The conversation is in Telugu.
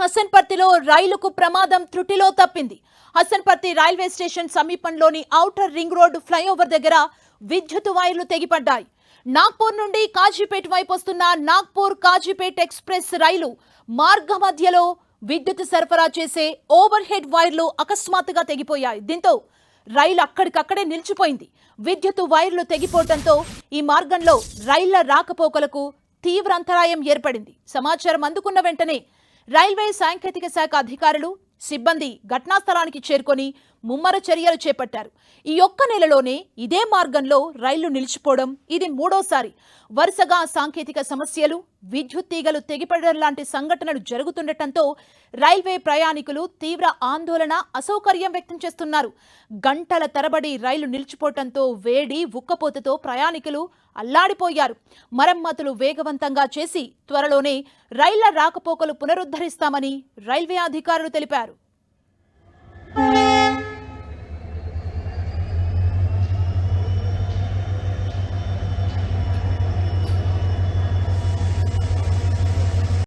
హసన్పర్తిలో రైలుకు ప్రమాదం త్రుటిలో తప్పింది. హసన్పర్తి రైల్వే స్టేషన్ సమీపంలోని ఔటర్ రింగ్ రోడ్ ఫ్లైఓవర్ దగ్గర విద్యుత్ వైర్లు తెగిపడ్డాయి. నాగ్పూర్ నుండి కాజీపేట్ వైపు వస్తున్న నాగ్పూర్ కాజీపేట్ ఎక్స్ప్రెస్ రైలు మార్గ మధ్యలో విద్యుత్ సరఫరా చేసే ఓవర్ హెడ్ వైర్లు అకస్మాత్తుగా తెగిపోయాయి. దీంతో రైలు అక్కడికక్కడే నిలిచిపోయింది. విద్యుత్ వైర్లు తెగిపోవడంతో ఈ మార్గంలో రైళ్ల రాకపోకలకు తీవ్ర అంతరాయం ఏర్పడింది. సమాచారం అందుకున్న వెంటనే రైల్వే సాంకేతిక శాఖ అధికారులు, సిబ్బంది ఘటనా స్థలానికి చేరుకొని ముమ్మర చర్యలు చేపట్టారు. ఈ ఒక్క నెలలోనే ఇదే మార్గంలో రైళ్లు నిలిచిపోవడం ఇది మూడోసారి. వరుసగా సాంకేతిక సమస్యలు, విద్యుత్ తీగలు తెగిపడడం లాంటి సంఘటనలు జరుగుతుండటంతో రైల్వే ప్రయాణికులు తీవ్ర ఆందోళన, అసౌకర్యం వ్యక్తం చేస్తున్నారు. గంటల తరబడి రైలు నిలిచిపోవడంతో వేడి, ఉక్కపోతతో ప్రయాణికులు అల్లాడిపోయారు. మరమ్మతులు వేగవంతంగా చేసి త్వరలోనే రైళ్ల రాకపోకలు పునరుద్ధరిస్తామని రైల్వే అధికారులు తెలిపారు.